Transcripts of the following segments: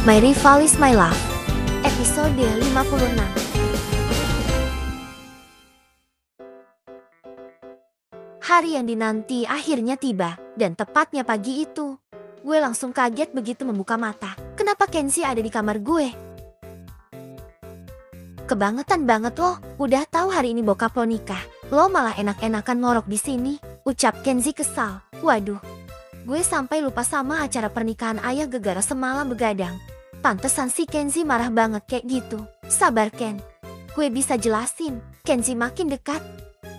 My Rival is My Love, episode 56. Hari yang dinanti akhirnya tiba, dan tepatnya pagi itu, gue langsung kaget begitu membuka mata. Kenapa Kenzie ada di kamar gue? Kebangetan banget lo, udah tahu hari ini bokap lo nikah. Lo malah enak-enakan ngorok di sini, ucap Kenzie kesal. Waduh, gue sampai lupa sama acara pernikahan ayah gegara semalam begadang. Pantesan si Kenzie marah banget kayak gitu. Sabar Ken, gue bisa jelasin. Kenzie makin dekat.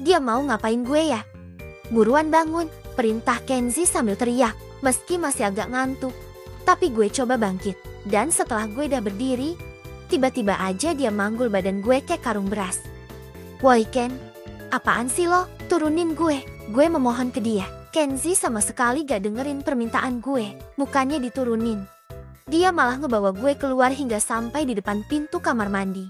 Dia mau ngapain gue ya? Buruan bangun, perintah Kenzie sambil teriak. Meski masih agak ngantuk, tapi gue coba bangkit. Dan setelah gue udah berdiri, tiba-tiba aja dia manggul badan gue kayak karung beras. Woi Ken, apaan sih lo? Turunin gue. Gue memohon ke dia. Kenzie sama sekali gak dengerin permintaan gue. Mukanya diturunin. Dia malah ngebawa gue keluar hingga sampai di depan pintu kamar mandi.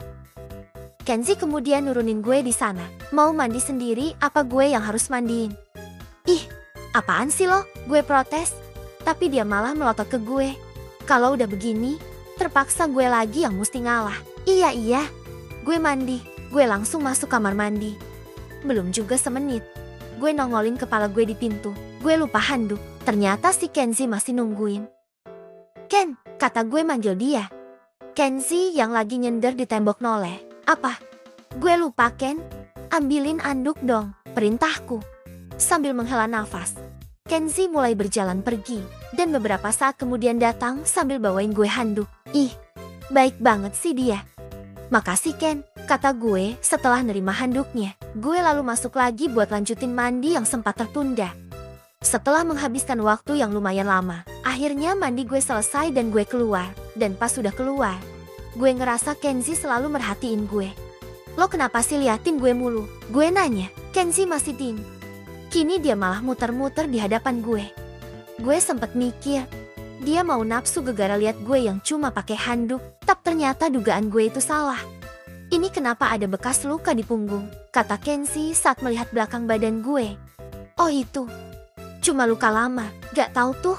Kenzie kemudian nurunin gue di sana. Mau mandi sendiri, apa gue yang harus mandiin? Ih, apaan sih lo? Gue protes. Tapi dia malah melotot ke gue. Kalau udah begini, terpaksa gue lagi yang mesti ngalah. Iya, gue mandi. Gue langsung masuk kamar mandi. Belum juga semenit, gue nongolin kepala gue di pintu. Gue lupa handuk. Ternyata si Kenzie masih nungguin. Ken, kata gue manggil dia. Kenzie yang lagi nyender di tembok noleh. Apa? Gue lupa Ken. Ambilin anduk dong, perintahku. Sambil menghela nafas, Kenzie mulai berjalan pergi. Dan beberapa saat kemudian datang sambil bawain gue handuk. Ih, baik banget sih dia. Makasih Ken, kata gue setelah nerima handuknya. Gue lalu masuk lagi buat lanjutin mandi yang sempat tertunda. Setelah menghabiskan waktu yang lumayan lama, akhirnya mandi gue selesai dan gue keluar. Dan pas sudah keluar, gue ngerasa Kenzie selalu merhatiin gue. Lo kenapa sih liatin gue mulu? Gue nanya. Kenzie masih ding. Kini dia malah muter-muter di hadapan gue. Gue sempet mikir, dia mau nafsu gegara liat gue yang cuma pakai handuk. Tapi ternyata dugaan gue itu salah. Ini kenapa ada bekas luka di punggung? Kata Kenzie saat melihat belakang badan gue. Oh itu, cuma luka lama, gak tahu tuh.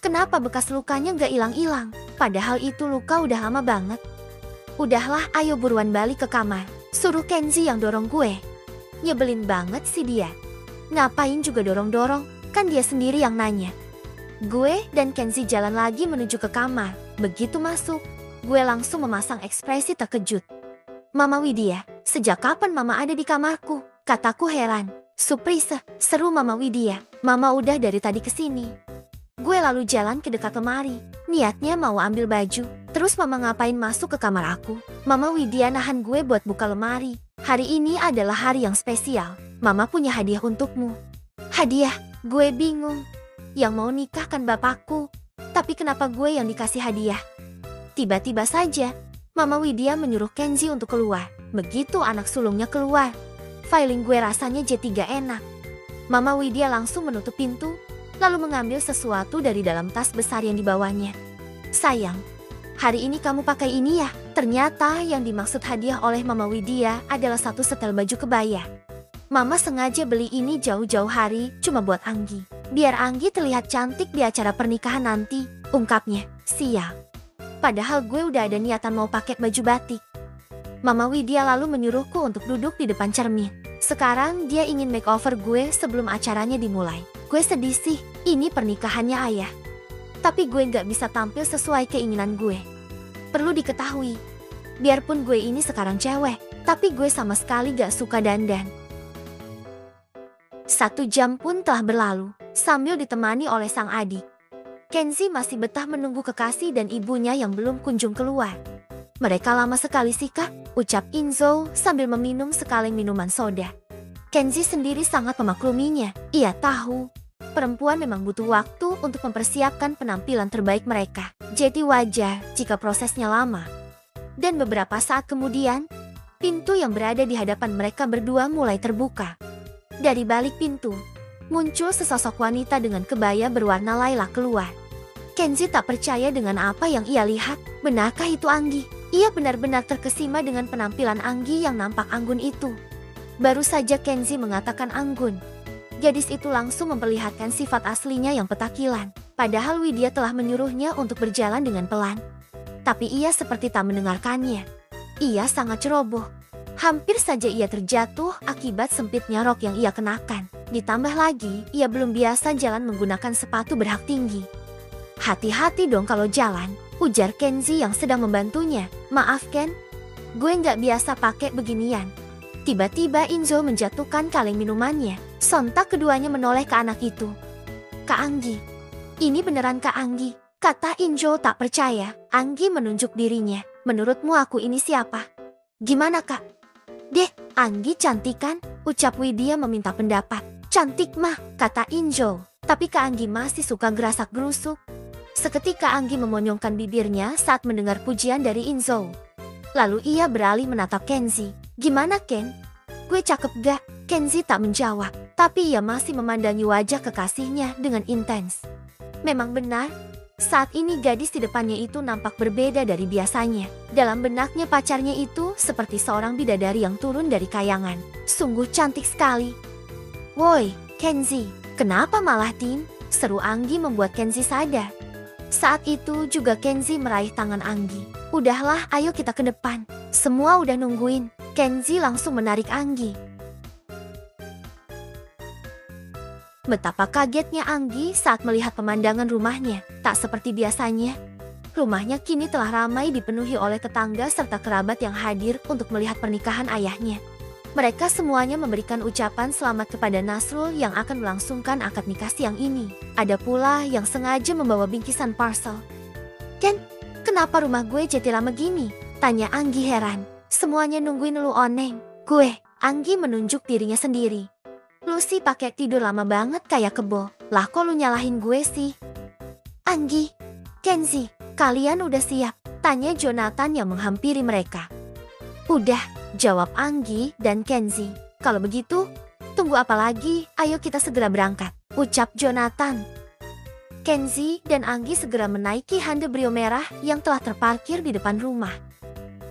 Kenapa bekas lukanya gak hilang-hilang? Padahal itu luka udah lama banget. Udahlah, ayo buruan balik ke kamar. Suruh Kenzie yang dorong gue. Nyebelin banget sih dia. Ngapain juga dorong-dorong, kan dia sendiri yang nanya. Gue dan Kenzie jalan lagi menuju ke kamar. Begitu masuk, gue langsung memasang ekspresi terkejut. Mama Widya, sejak kapan Mama ada di kamarku? Kataku heran. Surprise, seru Mama Widya. Mama udah dari tadi kesini. Gue lalu jalan ke dekat lemari. Niatnya mau ambil baju. Terus Mama ngapain masuk ke kamar aku? Mama Widya nahan gue buat buka lemari. Hari ini adalah hari yang spesial. Mama punya hadiah untukmu. Hadiah? Gue bingung. Yang mau nikah kan bapakku. Tapi kenapa gue yang dikasih hadiah? Tiba-tiba saja, Mama Widya menyuruh Kenzie untuk keluar. Begitu anak sulungnya keluar, feeling gue rasanya J3 enak. Mama Widya langsung menutup pintu, lalu mengambil sesuatu dari dalam tas besar yang dibawanya. Sayang, hari ini kamu pakai ini ya? Ternyata yang dimaksud hadiah oleh Mama Widya adalah satu setel baju kebaya. Mama sengaja beli ini jauh-jauh hari cuma buat Anggi. Biar Anggi terlihat cantik di acara pernikahan nanti, ungkapnya. Sial. Padahal gue udah ada niatan mau pakai baju batik. Mama Widya lalu menyuruhku untuk duduk di depan cermin. Sekarang dia ingin makeover gue sebelum acaranya dimulai. Gue sedih sih, ini pernikahannya ayah. Tapi gue gak bisa tampil sesuai keinginan gue. Perlu diketahui, biarpun gue ini sekarang cewek, tapi gue sama sekali gak suka dandan. 1 jam pun telah berlalu, sambil ditemani oleh sang adik. Kenzie masih betah menunggu kekasih dan ibunya yang belum kunjung keluar. Mereka lama sekali sih kak, ucap Inzo sambil meminum sekaleng minuman soda. Kenzie sendiri sangat memakluminya. Ia tahu, perempuan memang butuh waktu untuk mempersiapkan penampilan terbaik mereka. Jadi wajar jika prosesnya lama. Dan beberapa saat kemudian, pintu yang berada di hadapan mereka berdua mulai terbuka. Dari balik pintu, muncul sesosok wanita dengan kebaya berwarna lilac keluar. Kenzie tak percaya dengan apa yang ia lihat. Benarkah itu Anggi? Ia benar-benar terkesima dengan penampilan Anggi yang nampak anggun itu. Baru saja Kenzie mengatakan anggun, gadis itu langsung memperlihatkan sifat aslinya yang petakilan. Padahal Widya telah menyuruhnya untuk berjalan dengan pelan. tapi ia seperti tak mendengarkannya. Ia sangat ceroboh. Hampir saja ia terjatuh akibat sempitnya rok yang ia kenakan. Ditambah lagi, ia belum biasa jalan menggunakan sepatu berhak tinggi. Hati-hati dong kalau jalan, ujar Kenzi yang sedang membantunya. Maaf Ken, gue nggak biasa pakai beginian. Tiba-tiba Inzo menjatuhkan kaleng minumannya. Sontak keduanya menoleh ke anak itu. Kak Anggi, ini beneran Kak Anggi, kata Inzo tak percaya. Anggi menunjuk dirinya. Menurutmu aku ini siapa? Gimana Kak? Deh, Anggi cantik kan? Ucap Widya meminta pendapat. Cantik mah, kata Inzo. Tapi Kak Anggi masih suka gerasak-gerusuk. Seketika Anggi memonyongkan bibirnya saat mendengar pujian dari Inzo. Lalu ia beralih menatap Kenzi. Gimana Ken? Gue cakep gak? Kenzi tak menjawab, tapi ia masih memandangi wajah kekasihnya dengan intens. Memang benar, saat ini gadis di depannya itu nampak berbeda dari biasanya. Dalam benaknya pacarnya itu seperti seorang bidadari yang turun dari kayangan. Sungguh cantik sekali. Woi, Kenzi, kenapa malah diem? Seru Anggi membuat Kenzi sadar. Saat itu juga Kenzi meraih tangan Anggi. Udahlah, ayo kita ke depan. Semua udah nungguin. Kenzi langsung menarik Anggi. Betapa kagetnya Anggi saat melihat pemandangan rumahnya. Tak seperti biasanya. Rumahnya kini telah ramai dipenuhi oleh tetangga serta kerabat yang hadir untuk melihat pernikahan ayahnya. Mereka semuanya memberikan ucapan selamat kepada Nasrul yang akan melangsungkan akad nikah siang ini. Ada pula yang sengaja membawa bingkisan parcel. Ken, kenapa rumah gue jadi rame gini? Tanya Anggi heran. Semuanya nungguin lu oneng. Gue, Anggi menunjuk dirinya sendiri. Lu sih pakai tidur lama banget kayak kebo. Lah kok lu nyalahin gue sih? Anggi, Kenzi, kalian udah siap? Tanya Jonathan yang menghampiri mereka. Udah, jawab Anggi dan Kenzi. Kalau begitu, tunggu apa lagi? Ayo kita segera berangkat, ucap Jonathan. Kenzi dan Anggi segera menaiki Honda Brio merah yang telah terparkir di depan rumah.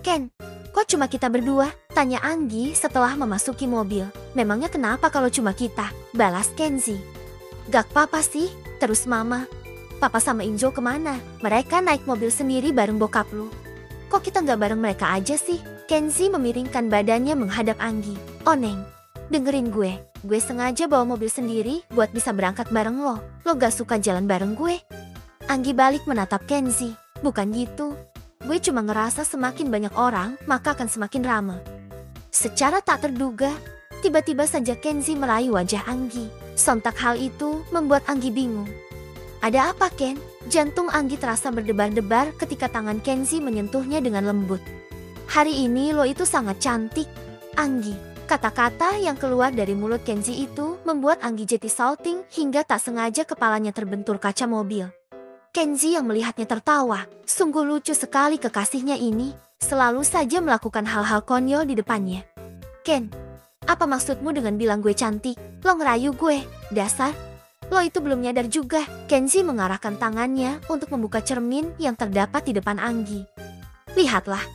Ken, kok cuma kita berdua? Tanya Anggi setelah memasuki mobil. Memangnya kenapa kalau cuma kita? Balas Kenzi. Gak apa-apa sih, terus Mama. Papa sama Injo kemana? Mereka naik mobil sendiri bareng bokap lu. Kok kita gak bareng mereka aja sih? Kenzi memiringkan badannya menghadap Anggi. Oneng, dengerin gue. Gue sengaja bawa mobil sendiri buat bisa berangkat bareng lo. Lo gak suka jalan bareng gue? Anggi balik menatap Kenzi. Bukan gitu. Gue cuma ngerasa semakin banyak orang, maka akan semakin ramai. Secara tak terduga, tiba-tiba saja Kenzi meraih wajah Anggi. Sontak hal itu membuat Anggi bingung. Ada apa Ken? Jantung Anggi terasa berdebar-debar ketika tangan Kenzi menyentuhnya dengan lembut. Hari ini lo itu sangat cantik, Anggi. Kata-kata yang keluar dari mulut Kenzi itu membuat Anggi jadi salting hingga tak sengaja kepalanya terbentur kaca mobil. Kenzi yang melihatnya tertawa. Sungguh lucu sekali kekasihnya ini. Selalu saja melakukan hal-hal konyol di depannya. Ken, apa maksudmu dengan bilang gue cantik? Lo ngerayu gue, dasar. Lo itu belum nyadar juga. Kenzi mengarahkan tangannya untuk membuka cermin yang terdapat di depan Anggi. Lihatlah,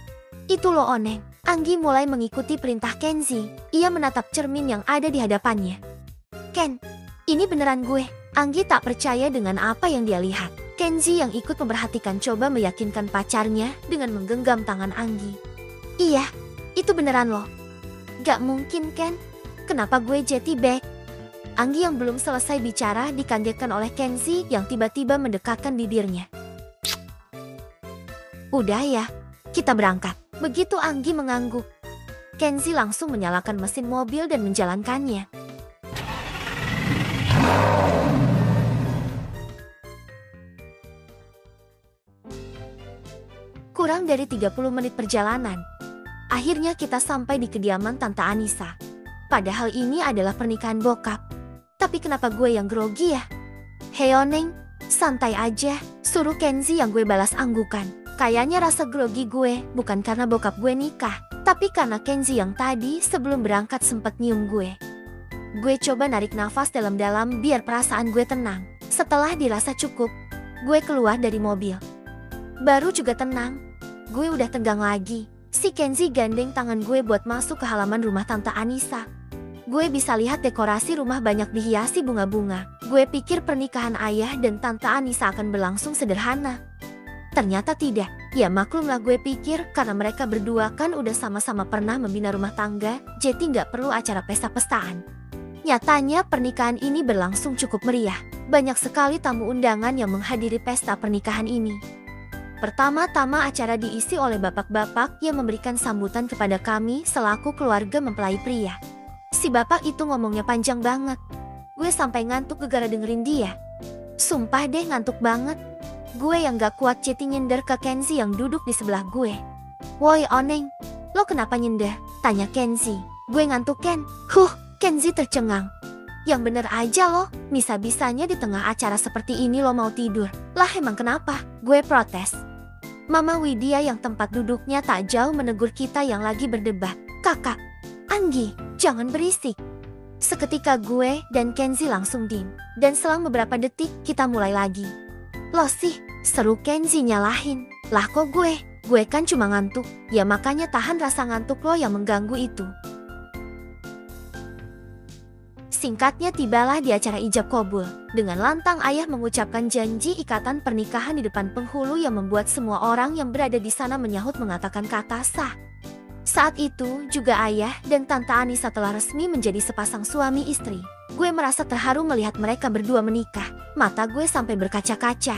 itu lo oneng. Anggi mulai mengikuti perintah Kenzi. Ia menatap cermin yang ada di hadapannya. Ken, ini beneran gue. Anggi tak percaya dengan apa yang dia lihat. Kenzi yang ikut memperhatikan coba meyakinkan pacarnya dengan menggenggam tangan Anggi. Iya, itu beneran loh. Gak mungkin Ken, kenapa gue jadi back? Anggi yang belum selesai bicara dikagetkan oleh Kenzi yang tiba-tiba mendekatkan bibirnya. Udah ya, kita berangkat. Begitu Anggi mengangguk, Kenzi langsung menyalakan mesin mobil dan menjalankannya. Kurang dari 30 menit perjalanan, akhirnya kita sampai di kediaman Tante Anissa. Padahal ini adalah pernikahan bokap. Tapi kenapa gue yang grogi ya? Hei Oneng, santai aja, suruh Kenzi yang gue balas anggukan. Kayaknya rasa grogi gue bukan karena bokap gue nikah, tapi karena Kenzi yang tadi sebelum berangkat sempat nyium gue. Gue coba narik nafas dalam-dalam biar perasaan gue tenang. Setelah dirasa cukup, gue keluar dari mobil. Baru juga tenang, gue udah tegang lagi. Si Kenzi gandeng tangan gue buat masuk ke halaman rumah Tante Anissa. Gue bisa lihat dekorasi rumah banyak dihiasi bunga-bunga. Gue pikir pernikahan ayah dan Tante Anissa akan berlangsung sederhana. Ternyata tidak. Ya maklumlah, gue pikir karena mereka berdua kan udah sama-sama pernah membina rumah tangga, jadi nggak perlu acara pesta-pestaan. Nyatanya pernikahan ini berlangsung cukup meriah. Banyak sekali tamu undangan yang menghadiri pesta pernikahan ini. Pertama-tama acara diisi oleh bapak-bapak yang memberikan sambutan kepada kami selaku keluarga mempelai pria. Si bapak itu ngomongnya panjang banget. Gue sampai ngantuk gara-gara dengerin dia. Sumpah deh ngantuk banget. Gue yang gak kuat jadi nyender ke Kenzi yang duduk di sebelah gue. "Woi Oneng, lo kenapa nyender?" tanya Kenzi. "Gue ngantuk Ken." Kenzi tercengang. "Yang bener aja lo, bisa-bisanya di tengah acara seperti ini lo mau tidur. Lah emang kenapa?" Gue protes. Mama Widya yang tempat duduknya tak jauh menegur kita yang lagi berdebat. "Kakak, Anggi, jangan berisik." Seketika gue dan Kenzi langsung diem. Dan selang beberapa detik kita mulai lagi. "Lo sih," seru Kenzi nyalahin. "Lah kok gue? Gue kan cuma ngantuk." "Ya makanya tahan rasa ngantuk lo yang mengganggu itu." Singkatnya tibalah di acara ijab kabul. Dengan lantang ayah mengucapkan janji ikatan pernikahan di depan penghulu yang membuat semua orang yang berada di sana menyahut mengatakan kata sah. Saat itu juga ayah dan Tante Anissa telah resmi menjadi sepasang suami istri. Gue merasa terharu melihat mereka berdua menikah. Mata gue sampai berkaca-kaca.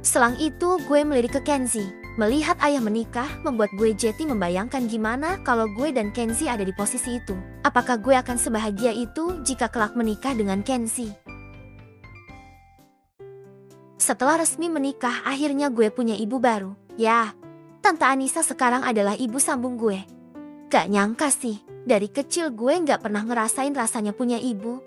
Selang itu gue melirik ke Kenzi. Melihat ayah menikah membuat gue jadi membayangkan gimana kalau gue dan Kenzi ada di posisi itu. Apakah gue akan sebahagia itu jika kelak menikah dengan Kenzi? Setelah resmi menikah, akhirnya gue punya ibu baru. Ya, Tante Anissa sekarang adalah ibu sambung gue. Gak nyangka sih, dari kecil gue gak pernah ngerasain rasanya punya ibu.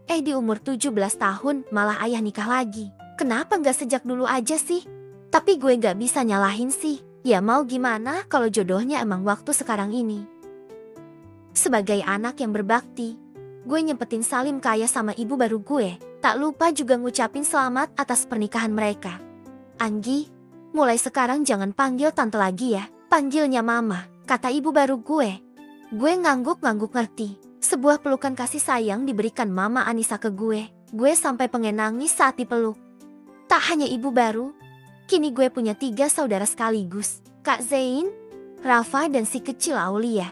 Di umur 17 tahun malah ayah nikah lagi. Kenapa gak sejak dulu aja sih? Tapi gue gak bisa nyalahin sih. Ya mau gimana kalau jodohnya emang waktu sekarang ini. Sebagai anak yang berbakti, gue nyempetin salim ke ayah sama ibu baru gue. Tak lupa juga ngucapin selamat atas pernikahan mereka. "Anggi, mulai sekarang jangan panggil tante lagi ya, panggilnya mama," kata ibu baru gue. Gue ngangguk-ngangguk ngerti. Sebuah pelukan kasih sayang diberikan Mama Anissa ke gue. Gue sampai pengen nangis saat dipeluk. Tak hanya ibu baru, kini gue punya 3 saudara sekaligus. Kak Zain, Rafa, dan si kecil Aulia.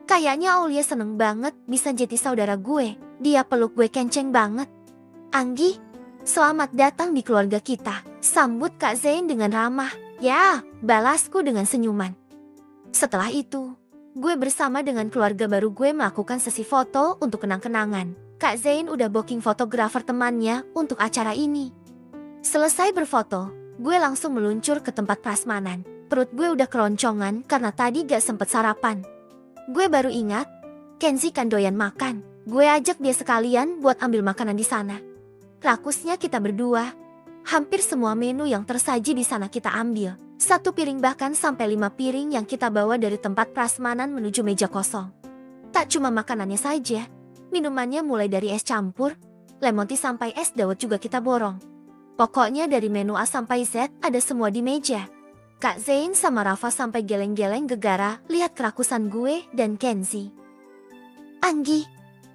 Kayaknya Aulia seneng banget bisa jadi saudara gue. Dia peluk gue kenceng banget. "Anggi, selamat datang di keluarga kita," sambut Kak Zain dengan ramah. "Ya," balasku dengan senyuman. Setelah itu, gue bersama dengan keluarga baru gue melakukan sesi foto untuk kenang-kenangan. Kak Zain udah booking fotografer temannya untuk acara ini. Selesai berfoto, gue langsung meluncur ke tempat prasmanan. Perut gue udah keroncongan karena tadi gak sempet sarapan. Gue baru ingat, Kenzi kan doyan makan. Gue ajak dia sekalian buat ambil makanan di sana. Rakusnya kita berdua. Hampir semua menu yang tersaji di sana kita ambil. 1 piring bahkan sampai 5 piring yang kita bawa dari tempat prasmanan menuju meja kosong. Tak cuma makanannya saja, minumannya mulai dari es campur, lemon tea sampai es dawet juga kita borong. Pokoknya dari menu A sampai Z ada semua di meja. Kak Zain sama Rafa sampai geleng-geleng gegara lihat kerakusan gue dan Kenzi. "Anggi,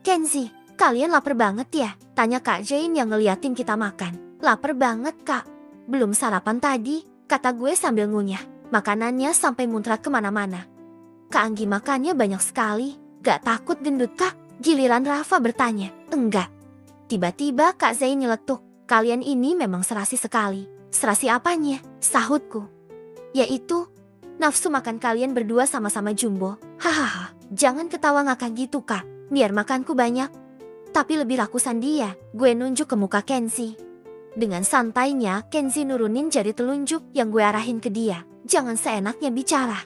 Kenzi, kalian lapar banget ya?" tanya Kak Zain yang ngeliatin kita makan. "Lapar banget Kak, belum sarapan tadi," kata gue sambil ngunyah. Makanannya sampai muncrat kemana-mana. "Kak Anggi makannya banyak sekali, gak takut gendut Kak?" Giliran Rafa bertanya. "Enggak." Tiba-tiba Kak Zain nyeletuk. "Kalian ini memang serasi sekali." "Serasi apanya?" sahutku. "Yaitu, nafsu makan kalian berdua sama-sama jumbo." "Hahaha, jangan ketawa ngakak gitu Kak, biar makanku banyak." "Tapi lebih rakusan dia," gue nunjuk ke muka Kenzi. Dengan santainya, Kenzi nurunin jari telunjuk yang gue arahin ke dia. "Jangan seenaknya bicara.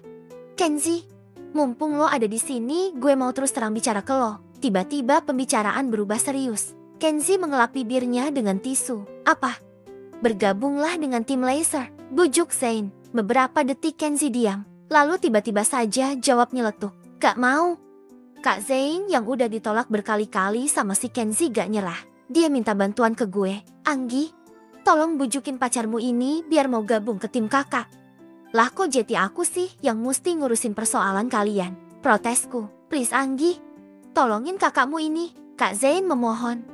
Kenzi, mumpung lo ada di sini, gue mau terus terang bicara ke lo." Tiba-tiba pembicaraan berubah serius. Kenzi mengelap bibirnya dengan tisu. "Apa? Bergabunglah dengan tim laser," bujuk Zain. Beberapa detik Kenzi diam. Lalu tiba-tiba saja jawab nyeletuk. "Gak mau." Kak Zain yang udah ditolak berkali-kali sama si Kenzi gak nyerah. Dia minta bantuan ke gue. "Anggi, tolong bujukin pacarmu ini biar mau gabung ke tim kakak." "Lah kok jadi aku sih yang mesti ngurusin persoalan kalian?" protesku. "Please Anggi, tolongin kakakmu ini," Kak Zain memohon.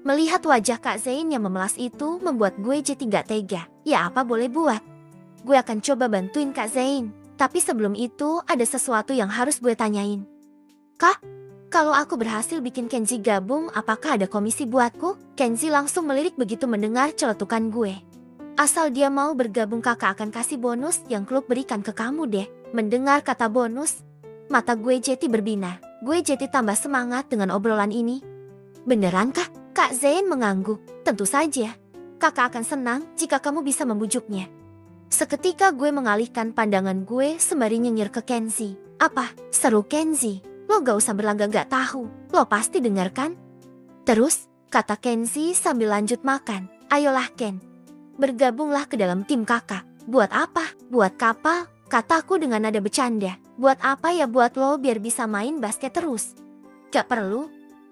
Melihat wajah Kak Zain yang memelas itu membuat gue jadi gak tega. Ya apa boleh buat. gue akan coba bantuin Kak Zain. Tapi sebelum itu ada sesuatu yang harus gue tanyain. Kak, kalau aku berhasil bikin Kenzi gabung, apakah ada komisi buatku? Kenzi langsung melirik begitu mendengar celetukan gue. Asal dia mau bergabung, kakak akan kasih bonus yang klub berikan ke kamu deh. Mendengar kata bonus, mata gue jadi berbinar. Gue jadi tambah semangat dengan obrolan ini. Beneran kah? Kak Zain mengangguk. Tentu saja. Kakak akan senang jika kamu bisa membujuknya. Seketika gue mengalihkan pandangan gue sembari nyinyir ke Kenzi. Apa? Seru Kenzi. Lo gak usah berlagak gak tahu. Lo pasti dengar kan? Terus, kata Kenzi sambil lanjut makan. Ayolah Ken. Bergabunglah ke dalam tim kakak. Buat apa? Buat kapal? Kataku dengan nada bercanda. Buat apa ya? Buat lo biar bisa main basket terus. Gak perlu.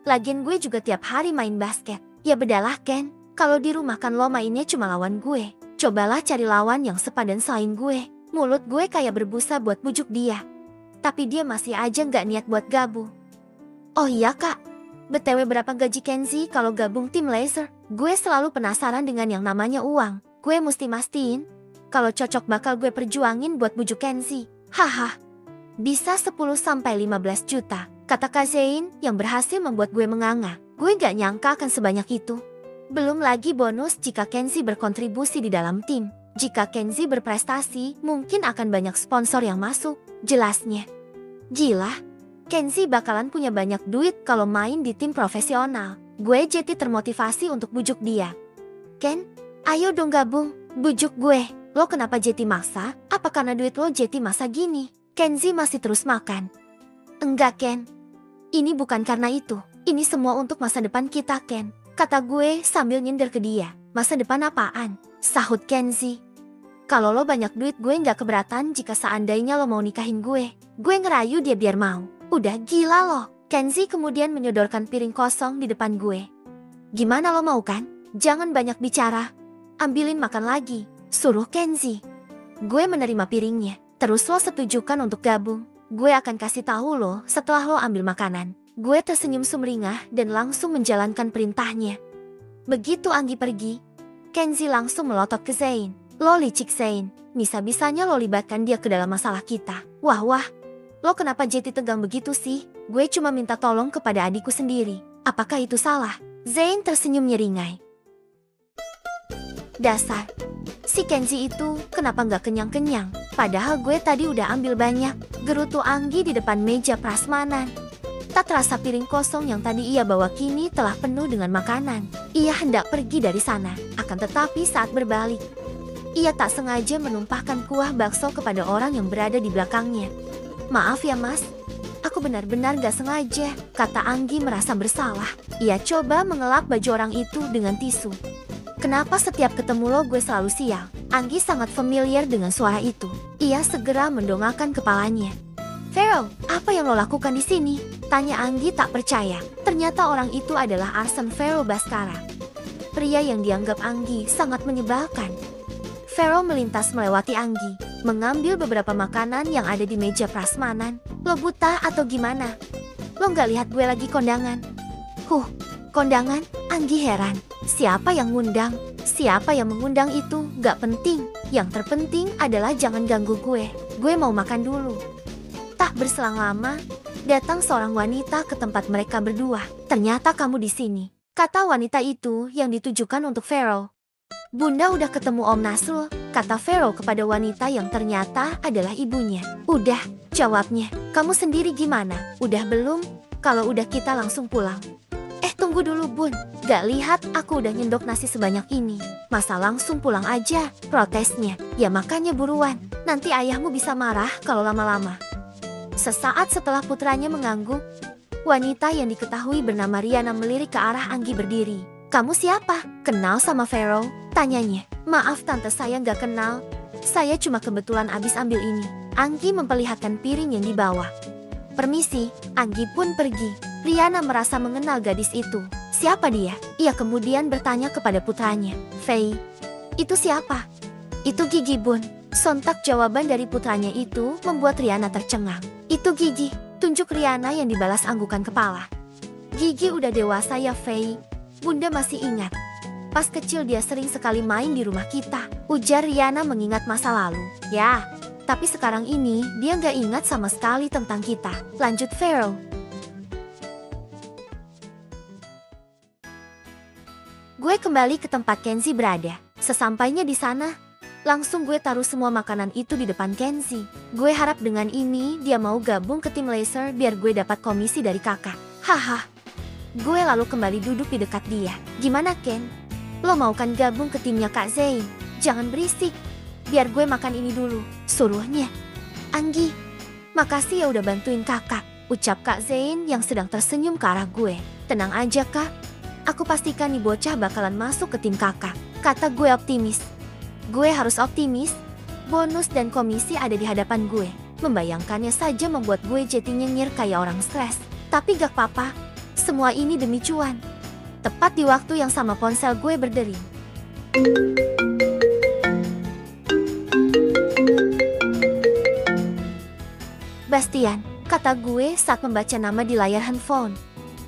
Lagian gue juga tiap hari main basket. Ya bedalah Ken. Kalau di rumah kan lo mainnya cuma lawan gue. Cobalah cari lawan yang sepadan selain gue. Mulut gue kayak berbusa buat bujuk dia. Tapi dia masih aja gak niat buat gabung. Oh iya kak. BTW berapa gaji Kenzi kalau gabung tim laser? Gue selalu penasaran dengan yang namanya uang. Gue mesti mastiin. Kalau cocok bakal gue perjuangin buat bujuk Kenzi. Haha. Bisa 10-15 juta. Kata Kak Zain yang berhasil membuat gue menganga. Gue gak nyangka akan sebanyak itu. Belum lagi bonus jika Kenzi berkontribusi di dalam tim. Jika Kenzi berprestasi, mungkin akan banyak sponsor yang masuk. Jelasnya. Gila, Kenzi bakalan punya banyak duit kalau main di tim profesional. Gue jadi termotivasi untuk bujuk dia. Ken, ayo dong gabung, bujuk gue. Lo kenapa jadi maksa? Apa karena duit lo jadi masa gini? Kenzi masih terus makan. Enggak Ken, ini bukan karena itu. Ini semua untuk masa depan kita Ken. Kata gue sambil nyindir ke dia. Masa depan apaan? Sahut Kenzi. Kalau lo banyak duit gue gak keberatan jika seandainya lo mau nikahin gue. Gue ngerayu dia biar mau. Udah gila lo. Kenzi kemudian menyodorkan piring kosong di depan gue. Gimana lo mau kan? Jangan banyak bicara. Ambilin makan lagi. Suruh Kenzi. Gue menerima piringnya. Terus lo setujukan untuk gabung. Gue akan kasih tahu lo setelah lo ambil makanan. Gue tersenyum sumringah dan langsung menjalankan perintahnya. Begitu Anggi pergi, Kenzi langsung melotot ke Zain. Lo licik Zain, bisa-bisanya lo libatkan dia ke dalam masalah kita. Wah, lo kenapa jadi tegang begitu sih? Gue cuma minta tolong kepada adikku sendiri. Apakah itu salah? Zain tersenyum nyeringai. Dasar, si Kenzi itu kenapa gak kenyang-kenyang? Padahal gue tadi udah ambil banyak. Gerutu Anggi di depan meja prasmanan. Tak terasa piring kosong yang tadi ia bawa kini telah penuh dengan makanan. Ia hendak pergi dari sana, akan tetapi saat berbalik, ia tak sengaja menumpahkan kuah bakso kepada orang yang berada di belakangnya. Maaf ya mas, aku benar-benar gak sengaja, kata Anggi merasa bersalah. Ia coba mengelap baju orang itu dengan tisu. Kenapa setiap ketemu lo gue selalu sial? Anggi sangat familiar dengan suara itu. Ia segera mendongakkan kepalanya. Pharaoh, apa yang lo lakukan di sini? Tanya Anggi tak percaya. Ternyata orang itu adalah Arsen Pharaoh Baskara. Pria yang dianggap Anggi sangat menyebalkan. Pharaoh melintas melewati Anggi, mengambil beberapa makanan yang ada di meja prasmanan. Lo buta atau gimana? Lo gak lihat gue lagi kondangan? Kondangan? Anggi heran. Siapa yang ngundang? Siapa yang mengundang itu gak penting. Yang terpenting adalah jangan ganggu gue. Gue mau makan dulu. Tak berselang lama, datang seorang wanita ke tempat mereka berdua. Ternyata kamu di sini, kata wanita itu yang ditujukan untuk Pharaoh. Bunda udah ketemu Om Nasrul, kata Pharaoh kepada wanita yang ternyata adalah ibunya. Udah, jawabnya. Kamu sendiri gimana? Udah belum? Kalau udah kita langsung pulang. Tunggu dulu bun, gak lihat aku udah nyendok nasi sebanyak ini. Masa langsung pulang aja, protesnya. Ya makanya buruan, nanti ayahmu bisa marah kalau lama-lama. Sesaat setelah putranya mengangguk, wanita yang diketahui bernama Riana melirik ke arah Anggi berdiri. Kamu siapa? Kenal sama Pharaoh? Tanyanya. Maaf tante, saya gak kenal. Saya cuma kebetulan abis ambil ini. Anggi memperlihatkan piring yang dibawa. Permisi, Anggi pun pergi. Riana merasa mengenal gadis itu. Siapa dia? Ia kemudian bertanya kepada putranya. Fei, itu siapa? Itu Gigi bun. Sontak jawaban dari putranya itu membuat Riana tercengang. Itu Gigi, tunjuk Riana yang dibalas anggukan kepala. Gigi udah dewasa ya Fei. Bunda masih ingat. Pas kecil dia sering sekali main di rumah kita, ujar Riana mengingat masa lalu. Ya, tapi sekarang ini dia nggak ingat sama sekali tentang kita. Lanjut Pharaoh. Gue kembali ke tempat Kenzie berada. Sesampainya di sana, langsung gue taruh semua makanan itu di depan Kenzie. Gue harap dengan ini dia mau gabung ke tim laser biar gue dapat komisi dari kakak. Haha. Gue lalu kembali duduk di dekat dia. Gimana Ken? Lo mau kan gabung ke timnya Kak Zain? Jangan berisik. Biar gue makan ini dulu, suruhnya. Anggi, makasih ya udah bantuin kakak, ucap Kak Zain yang sedang tersenyum ke arah gue. Tenang aja kak, aku pastikan nih bocah bakalan masuk ke tim kakak, kata gue optimis. Gue harus optimis, bonus dan komisi ada di hadapan gue. Membayangkannya saja membuat gue jadi nyenyir kayak orang stres. Tapi gak apa-apa, semua ini demi cuan. Tepat di waktu yang sama ponsel gue berdering. Bastian, kata gue saat membaca nama di layar handphone.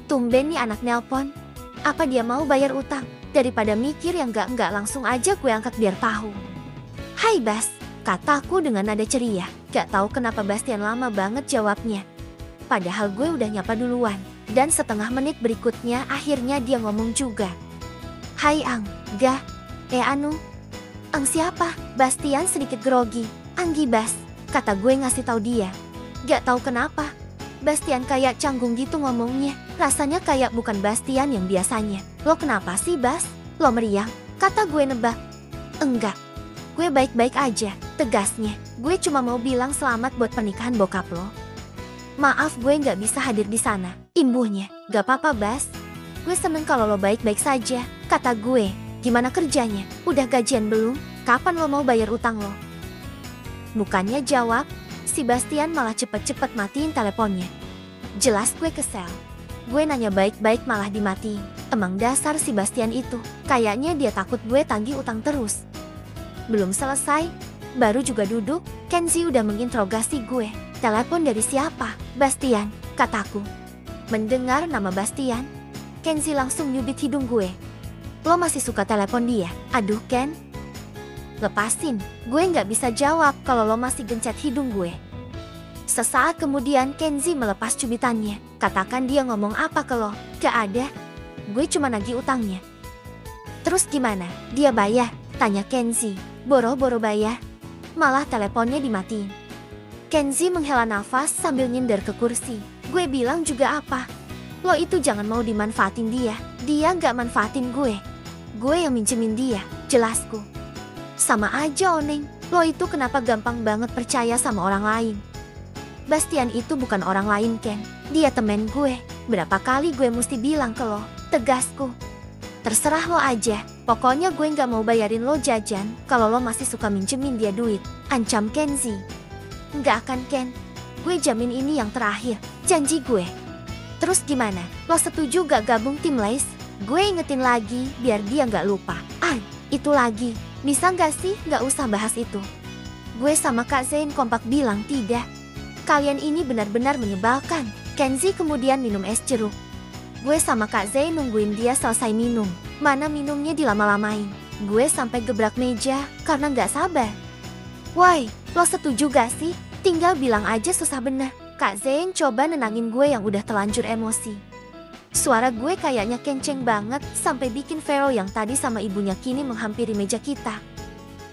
Tumben nih anak nelpon. Apa dia mau bayar utang? Daripada mikir yang enggak langsung aja gue angkat biar tahu. Hai Bas, kataku dengan nada ceria. Gak tahu kenapa Bastian lama banget jawabnya. Padahal gue udah nyapa duluan. Dan setengah menit berikutnya akhirnya dia ngomong juga. Hai Ang, Ga, anu. Ang siapa? Bastian sedikit grogi. Anggi Bas, kata gue ngasih tahu dia. Gak tahu kenapa, Bastian kayak canggung gitu ngomongnya. Rasanya kayak bukan Bastian yang biasanya. Lo kenapa sih Bas? Lo meriang? Kata gue nebak. Enggak, gue baik-baik aja, tegasnya. Gue cuma mau bilang selamat buat pernikahan bokap lo. Maaf gue gak bisa hadir di sana, imbuhnya. Gak apa-apa Bas, gue seneng kalau lo baik-baik saja, kata gue. Gimana kerjanya? Udah gajian belum? Kapan lo mau bayar utang lo? Bukannya jawab, si Bastian malah cepet-cepet matiin teleponnya. Jelas gue kesel. Gue nanya baik-baik malah dimatiin. Emang dasar si Bastian itu, kayaknya dia takut gue tagih utang terus. Belum selesai, baru juga duduk, Kenzie udah menginterogasi gue. Telepon dari siapa? Bastian, kataku. Mendengar nama Bastian, Kenzie langsung nyubit hidung gue. Lo masih suka telepon dia? Aduh Ken. Lepasin, gue nggak bisa jawab kalau lo masih gencet hidung gue. Sesaat kemudian Kenzie melepas cubitannya. Katakan dia ngomong apa ke lo? Gak ada. Gue cuma nagih utangnya. Terus gimana? Dia bayar? Tanya Kenzie. Boro-boro bayar. Malah teleponnya dimatiin. Kenzie menghela nafas sambil nyender ke kursi. Gue bilang juga apa? Lo itu jangan mau dimanfaatin dia. Dia gak manfaatin gue. Gue yang minjemin dia, jelasku. Sama aja Oneng. Lo itu kenapa gampang banget percaya sama orang lain? Bastian itu bukan orang lain Ken. Dia temen gue. Berapa kali gue mesti bilang ke lo? Tegasku. Terserah lo aja. Pokoknya gue gak mau bayarin lo jajan kalau lo masih suka minjemin dia duit, ancam Kenzie. Nggak akan Ken, gue jamin ini yang terakhir, janji gue. Terus gimana, lo setuju gak gabung tim Les? Gue ingetin lagi biar dia nggak lupa. Itu lagi, bisa nggak sih nggak usah bahas itu? Gue sama Kak Zain kompak bilang tidak. Kalian ini benar-benar menyebalkan. Kenzie kemudian minum es jeruk. Gue sama Kak Zain nungguin dia selesai minum. Mana minumnya dilama-lamain. Gue sampai gebrak meja karena nggak sabar. Woi, lo setuju gak sih? Tinggal bilang aja susah bener. Kak Zain coba nenangin gue yang udah telanjur emosi. Suara gue kayaknya kenceng banget sampai bikin Pharaoh yang tadi sama ibunya kini menghampiri meja kita.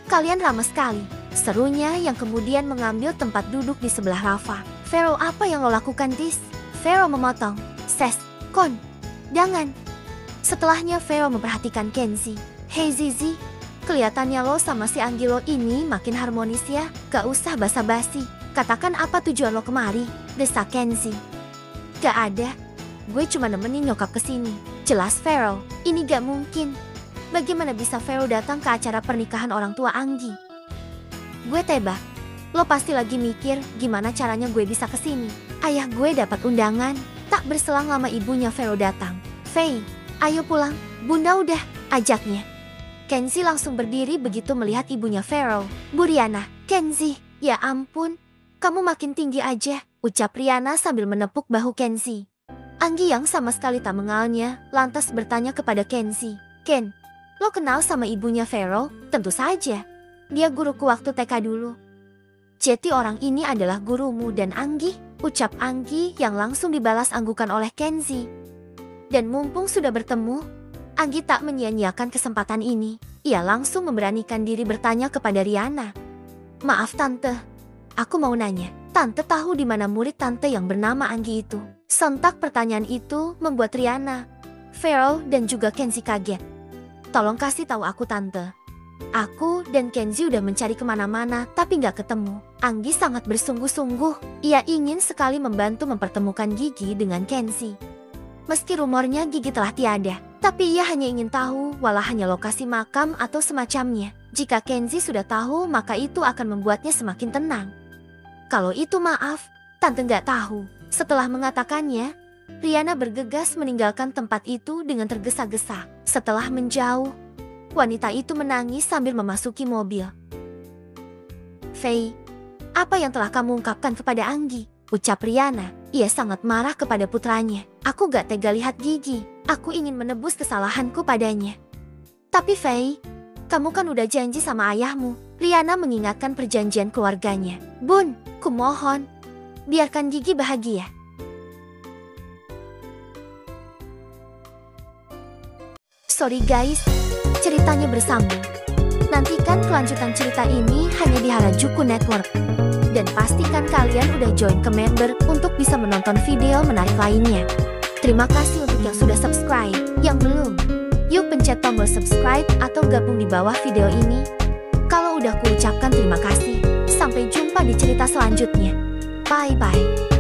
Kalian ramah sekali, serunya yang kemudian mengambil tempat duduk di sebelah Rafa. Pharaoh, apa yang lo lakukan Dis? Pharaoh memotong. Ses, Kon, jangan. Setelahnya Pharaoh memperhatikan Kenzie. Hei Zizi, kelihatannya lo sama si Anggilo ini makin harmonis ya. Gak usah basa-basi. Katakan apa tujuan lo kemari, desak Kenzie. Gak ada, gue cuma nemenin nyokap kesini. Jelas Pharaoh, ini gak mungkin. Bagaimana bisa Pharaoh datang ke acara pernikahan orang tua Anggi? Gue tebak, lo pasti lagi mikir gimana caranya gue bisa kesini. Ayah gue dapat undangan. Tak berselang lama ibunya Pharaoh datang. Faye, ayo pulang, bunda udah, ajaknya. Kenzie langsung berdiri begitu melihat ibunya Pharaoh. Bu Riana, Kenzie, ya ampun. Kamu makin tinggi aja, ucap Riana sambil menepuk bahu Kenzie. Anggi yang sama sekali tak mengenalnya, lantas bertanya kepada Kenzie. Ken, Lo kenal sama ibunya Vero? Tentu saja. Dia guruku waktu TK dulu. Jadi orang ini adalah gurumu dan Anggi? Ucap Anggi yang langsung dibalas anggukan oleh Kenzi. Dan mumpung sudah bertemu, Anggi tak menyia-nyiakan kesempatan ini. Ia langsung memberanikan diri bertanya kepada Riana. Maaf tante, aku mau nanya, tante tahu di mana murid tante yang bernama Anggi itu? Sontak pertanyaan itu membuat Riana, Vero dan juga Kenzi kaget. Tolong kasih tahu aku tante. Aku dan Kenzi udah mencari kemana-mana tapi nggak ketemu. Anggi sangat bersungguh-sungguh. Ia ingin sekali membantu mempertemukan Gigi dengan Kenzi. Meski rumornya Gigi telah tiada, tapi ia hanya ingin tahu walau hanya lokasi makam atau semacamnya. Jika Kenzi sudah tahu, maka itu akan membuatnya semakin tenang. Kalau itu maaf, tante nggak tahu. Setelah mengatakannya, Riana bergegas meninggalkan tempat itu dengan tergesa-gesa. Setelah menjauh, wanita itu menangis sambil memasuki mobil. Faye, apa yang telah kamu ungkapkan kepada Anggi? Ucap Riana. Ia sangat marah kepada putranya. Aku gak tega lihat Gigi. Aku ingin menebus kesalahanku padanya. Tapi Faye, kamu kan udah janji sama ayahmu. Riana mengingatkan perjanjian keluarganya. Bun, kumohon, biarkan Gigi bahagia. Sorry guys, ceritanya bersambung. Nantikan kelanjutan cerita ini hanya di Harajuku Network. Dan pastikan kalian udah join ke member untuk bisa menonton video menarik lainnya. Terima kasih untuk yang sudah subscribe. Yang belum, yuk pencet tombol subscribe atau gabung di bawah video ini. Kalau udah kuucapkan terima kasih. Sampai jumpa di cerita selanjutnya. Bye-bye.